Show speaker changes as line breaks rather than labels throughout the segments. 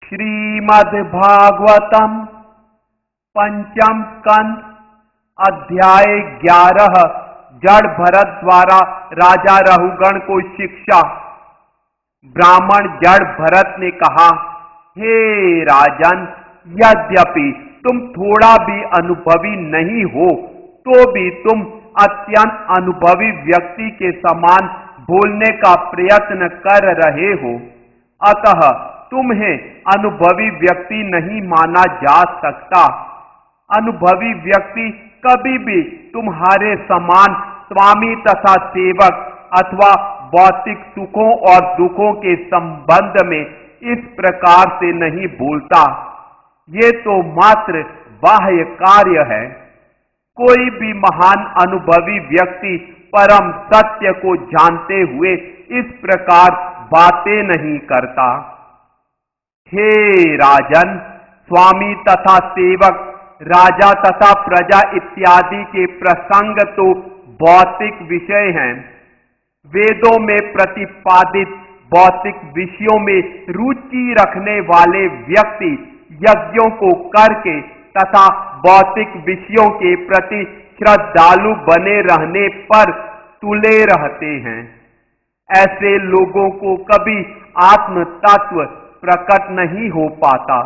श्रीमद् भागवतम पंचम स्कंद अध्याय 11 जड़ भरत द्वारा राजा रहुगण को शिक्षा। ब्राह्मण जड़ भरत ने कहा, हे राजन, यद्यपि तुम थोड़ा भी अनुभवी नहीं हो तो भी तुम अत्यंत अनुभवी व्यक्ति के समान बोलने का प्रयत्न कर रहे हो। अतः तुम्हें अनुभवी व्यक्ति नहीं माना जा सकता। अनुभवी व्यक्ति कभी भी तुम्हारे समान स्वामी तथा सेवक अथवा भौतिक सुखों और दुखों के संबंध में इस प्रकार से नहीं बोलता। ये तो मात्र बाह्य कार्य है। कोई भी महान अनुभवी व्यक्ति परम सत्य को जानते हुए इस प्रकार बातें नहीं करता। हे राजन, स्वामी तथा सेवक, राजा तथा प्रजा इत्यादि के प्रसंग तो भौतिक विषय हैं। वेदों में प्रतिपादित भौतिक विषयों में रुचि रखने वाले व्यक्ति यज्ञों को करके तथा भौतिक विषयों के प्रति श्रद्धालु बने रहने पर तुले रहते हैं। ऐसे लोगों को कभी आत्म तत्व प्रकट नहीं हो पाता।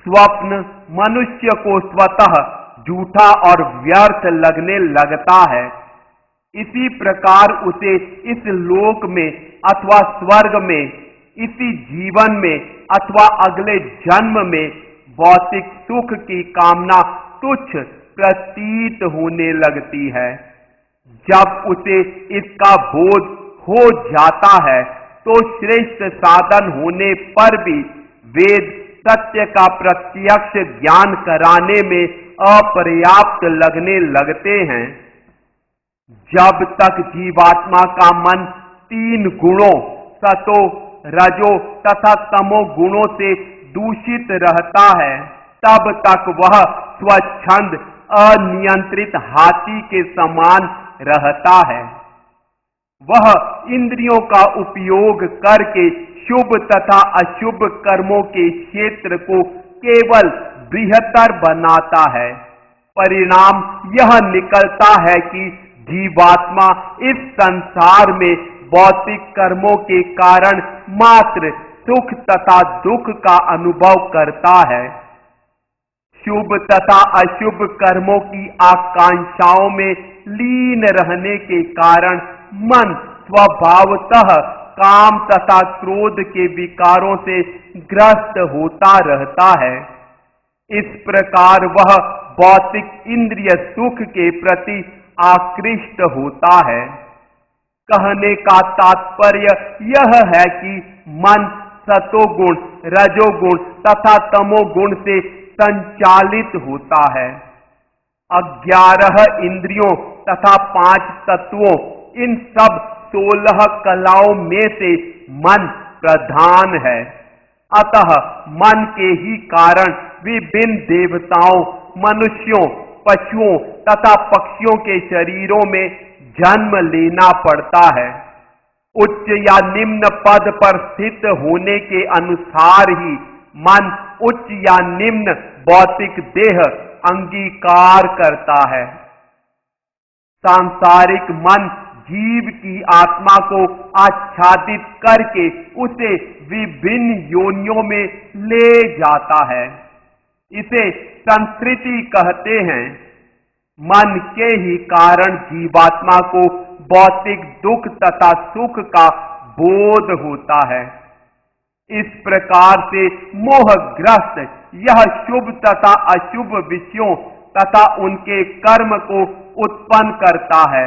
स्वप्न मनुष्य को स्वतः झूठा और व्यर्थ लगने लगता है। इसी प्रकार उसे इस लोक में अथवा स्वर्ग में, इसी जीवन में अथवा अगले जन्म में भौतिक सुख की कामना तुच्छ प्रतीत होने लगती है। जब उसे इसका बोध हो जाता है तो श्रेष्ठ साधन होने पर भी वेद सत्य का प्रत्यक्ष ज्ञान कराने में अपर्याप्त लगने लगते हैं। जब तक जीवात्मा का मन 3 गुणों सतो, रजो तथा तमो गुणों से दूषित रहता है, तब तक वह स्वच्छंद अनियंत्रित हाथी के समान रहता है। वह इंद्रियों का उपयोग करके शुभ तथा अशुभ कर्मों के क्षेत्र को केवल बृहत्तर बनाता है। परिणाम यह निकलता है कि जीवात्मा इस संसार में भौतिक कर्मों के कारण मात्र सुख तथा दुख का अनुभव करता है। शुभ तथा अशुभ कर्मों की आकांक्षाओं में लीन रहने के कारण मन स्वभावतः काम तथा क्रोध के विकारों से ग्रस्त होता रहता है। इस प्रकार वह भौतिक इंद्रिय सुख के प्रति आकृष्ट होता है। कहने का तात्पर्य यह है कि मन सतोगुण, रजोगुण तथा तमोगुण से संचालित होता है। 11 इंद्रियों तथा 5 तत्वों, इन सब 16 कलाओं में से मन प्रधान है। अतः मन के ही कारण विभिन्न देवताओं, मनुष्यों, पशुओं तथा पक्षियों के शरीरों में जन्म लेना पड़ता है। उच्च या निम्न पद पर स्थित होने के अनुसार ही मन उच्च या निम्न भौतिक देह अंगीकार करता है। सांसारिक मन जीव की आत्मा को आच्छादित करके उसे विभिन्न योनियों में ले जाता है। इसे संस्कृति कहते हैं। मन के ही कारण जीवात्मा को भौतिक दुख तथा सुख का बोध होता है। इस प्रकार से मोहग्रस्त यह शुभ तथा अशुभ विषयों तथा उनके कर्म को उत्पन्न करता है।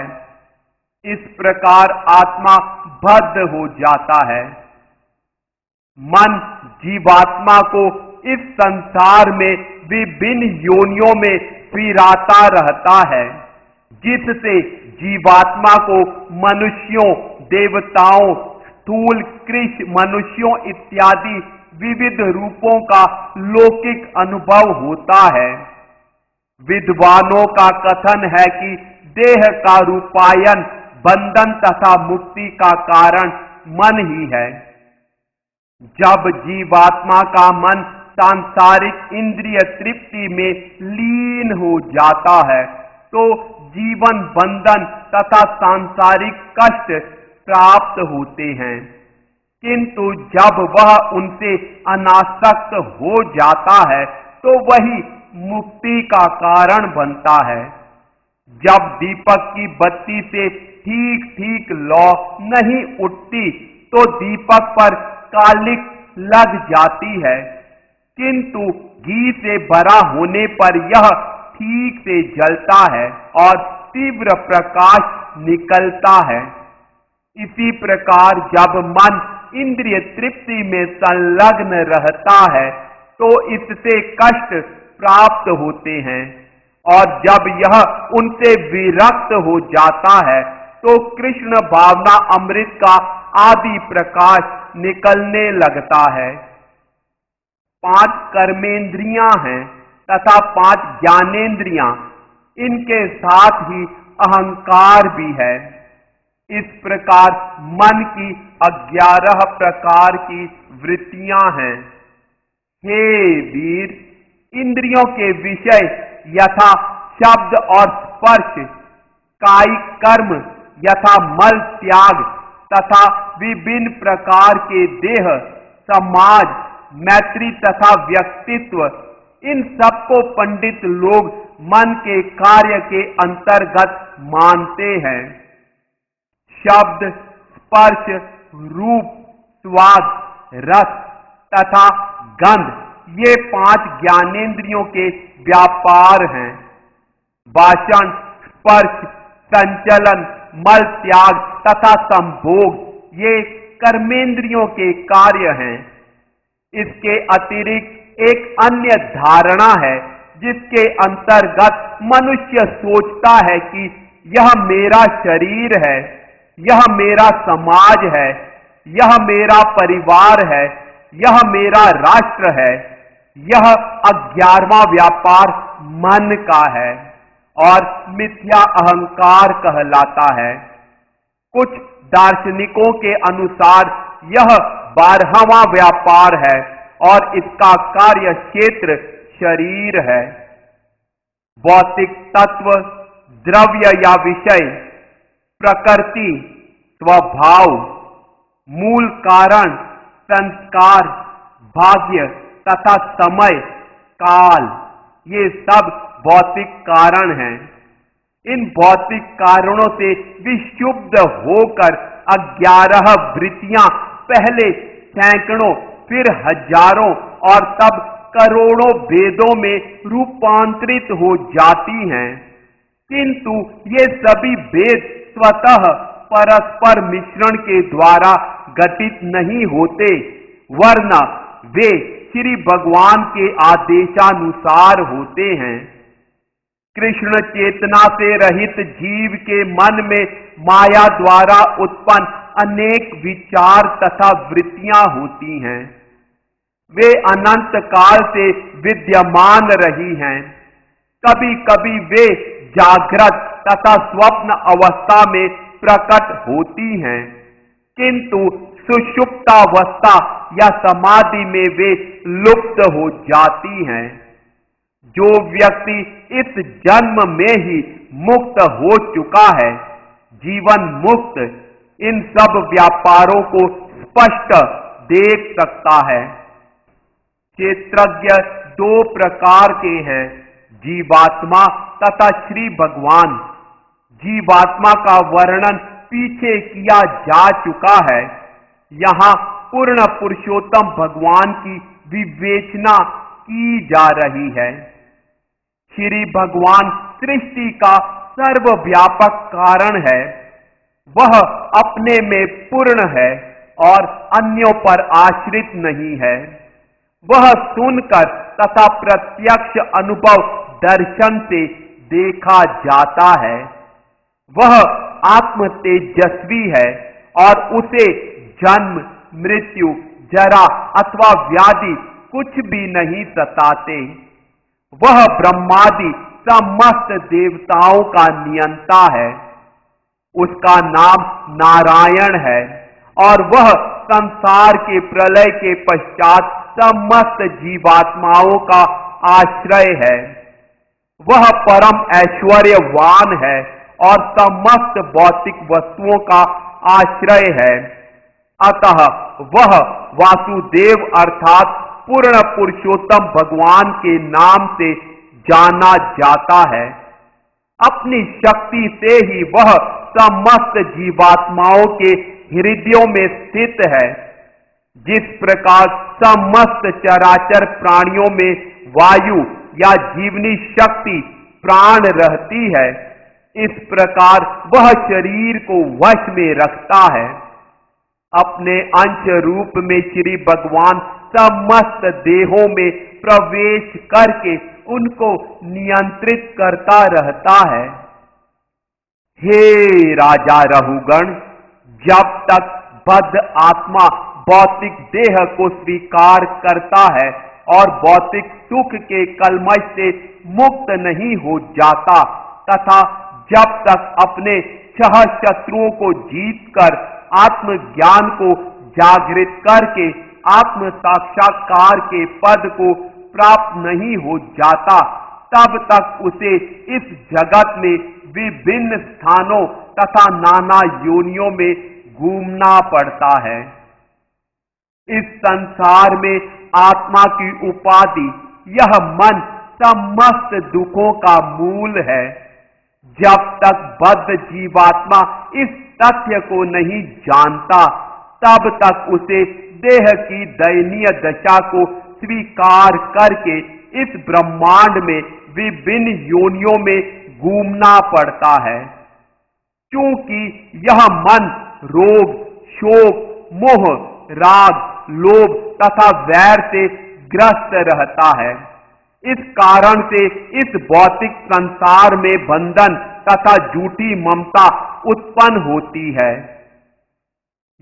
इस प्रकार आत्मा बद्ध हो जाता है। मन जीवात्मा को इस संसार में विभिन्न योनियों में फिराता रहता है, जिससे जीवात्मा को मनुष्यों, देवताओं, स्थूल कृष मनुष्यों इत्यादि विविध रूपों का लौकिक अनुभव होता है। विद्वानों का कथन है कि देह का रूपायन बंधन तथा मुक्ति का कारण मन ही है। जब जीवात्मा का मन सांसारिक इंद्रिय तृप्ति में लीन हो जाता है तो जीवन बंधन तथा सांसारिक कष्ट प्राप्त होते हैं, किंतु जब वह उनसे अनासक्त हो जाता है तो वही मुक्ति का कारण बनता है। जब दीपक की बत्ती से ठीक ठीक लौ नहीं उठती तो दीपक पर कालिक लग जाती है, किंतु घी से भरा होने पर यह ठीक से जलता है और तीव्र प्रकाश निकलता है। इसी प्रकार जब मन इंद्रिय तृप्ति में संलग्न रहता है तो इससे कष्ट प्राप्त होते हैं, और जब यह उनसे विरक्त हो जाता है तो कृष्ण भावना अमृत का आदि प्रकाश निकलने लगता है। 5 कर्मेंद्रियां हैं तथा 5 ज्ञानेंद्रियां, इनके साथ ही अहंकार भी है। इस प्रकार मन की 11 प्रकार की वृत्तियां हैं। हे वीर, इंद्रियों के विषय यथा शब्द और स्पर्श, कायिक कर्म यथा मल त्याग तथा विभिन्न प्रकार के देह, समाज, मैत्री तथा व्यक्तित्व, इन सबको पंडित लोग मन के कार्य के अंतर्गत मानते हैं। शब्द, स्पर्श, रूप, स्वाद, रस तथा गंध, ये 5 ज्ञानेंद्रियों के व्यापार हैं। भाषण, स्पर्श, संचलन, मल त्याग तथा संभोग, ये कर्मेंद्रियों के कार्य हैं। इसके अतिरिक्त एक अन्य धारणा है जिसके अंतर्गत मनुष्य सोचता है कि यह मेरा शरीर है, यह मेरा समाज है, यह मेरा परिवार है, यह मेरा राष्ट्र है। यह 11वां व्यापार मन का है और मिथ्या अहंकार कहलाता है। कुछ दार्शनिकों के अनुसार यह 12वां व्यापार है और इसका कार्य क्षेत्र शरीर है। भौतिक तत्व, द्रव्य या विषय, प्रकृति, स्वभाव, मूल कारण, संस्कार, भाग्य तथा समय, काल, ये सब भौतिक कारण हैं। इन भौतिक कारणों से विक्षुब्ध होकर 11 वृत्तियां पहले सैकड़ों, फिर हजारों और तब करोड़ों भेदों में रूपांतरित हो जाती हैं, किंतु ये सभी भेद स्वतः परस्पर मिश्रण के द्वारा गठित नहीं होते, वरना वे श्री भगवान के आदेशानुसार होते हैं। कृष्ण चेतना से रहित जीव के मन में माया द्वारा उत्पन्न अनेक विचार तथा वृत्तियां होती हैं। वे अनंत काल से विद्यमान रही हैं। कभी कभी वे जागृत तथा स्वप्न अवस्था में प्रकट होती हैं, किंतु सुषुप्तावस्था या समाधि में वे लुप्त हो जाती हैं। जो व्यक्ति इस जन्म में ही मुक्त हो चुका है, जीवन मुक्त, इन सब व्यापारों को स्पष्ट देख सकता है। क्षेत्रज्ञ 2 प्रकार के हैं, जीवात्मा तथा श्री भगवान। जीवात्मा का वर्णन पीछे किया जा चुका है। यहाँ पूर्ण पुरुषोत्तम भगवान की विवेचना की जा रही है। श्री भगवान सृष्टि का सर्वव्यापक कारण है। वह अपने में पूर्ण है और अन्यों पर आश्रित नहीं है। वह सुनकर तथा प्रत्यक्ष अनुभव दर्शन से देखा जाता है। वह आत्म तेजस्वी है और उसे जन्म, मृत्यु, जरा अथवा व्याधि कुछ भी नहीं सताते। वह ब्रह्मादि समस्त देवताओं का नियंता है। उसका नाम नारायण है और वह संसार के प्रलय के पश्चात समस्त जीवात्माओं का आश्रय है। वह परम ऐश्वर्यवान है और समस्त भौतिक वस्तुओं का आश्रय है। अतः वह वासुदेव अर्थात पूर्ण पुरुषोत्तम भगवान के नाम से जाना जाता है। अपनी शक्ति से ही वह समस्त जीवात्माओं के हृदयों में स्थित है। जिस प्रकार समस्त चराचर प्राणियों में वायु या जीवनी शक्ति प्राण रहती है, इस प्रकार वह शरीर को वश में रखता है। अपने अंश रूप में श्री भगवान समस्त देहों में प्रवेश करके उनको नियंत्रित करता रहता है। हे राजा रहुगण, जब तक बद्ध आत्मा भौतिक देह को स्वीकार करता है और भौतिक सुख के कलमश से मुक्त नहीं हो जाता तथा जब तक अपने छह शत्रुओं को जीतकर आत्मज्ञान को जागृत करके आत्म साक्षात्कार के पद को प्राप्त नहीं हो जाता, तब तक उसे इस जगत में विभिन्न स्थानों तथा नाना योनियों में घूमना पड़ता है। इस संसार में आत्मा की उपाधि यह मन समस्त दुखों का मूल है। जब तक बद्ध जीवात्मा इस तथ्य को नहीं जानता, तब तक उसे देह की दयनीय दशा को स्वीकार करके इस ब्रह्मांड में विभिन्न योनियों में घूमना पड़ता है। क्योंकि यह मन रोग, शोक, मोह, राग, लोभ तथा वैर से ग्रस्त रहता है। इस कारण से इस भौतिक संसार में बंधन तथा झूठी ममता उत्पन्न होती है।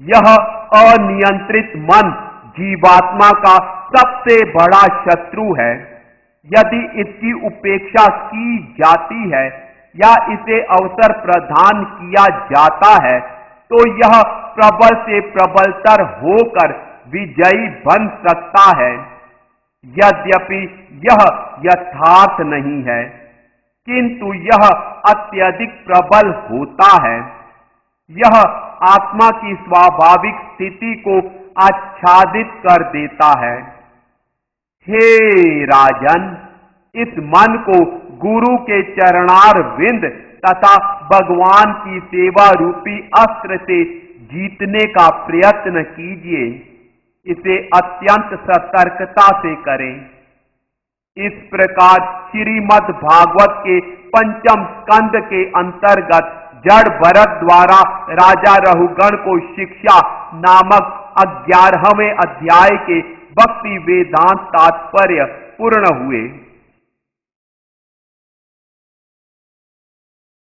यह अनियंत्रित मन जीवात्मा का सबसे बड़ा शत्रु है। यदि इसकी उपेक्षा की जाती है या इसे अवसर प्रदान किया जाता है, तो यह प्रबल से प्रबलतर होकर विजयी बन सकता है। यद्यपि यह यथार्थ नहीं है, किंतु यह अत्यधिक प्रबल होता है। यह आत्मा की स्वाभाविक स्थिति को आच्छादित कर देता है। हे राजन, इस मन को गुरु के चरणार विंद तथा भगवान की सेवा रूपी अस्त्र से जीतने का प्रयत्न कीजिए। इसे अत्यंत सतर्कता से करें। इस प्रकार श्रीमद् भागवत के पंचम स्कंद के अंतर्गत जड़ भरत द्वारा राजा रहुगण को शिक्षा नामक 11वें अध्याय के भक्ति वेदांत तात्पर्य पूर्ण हुए।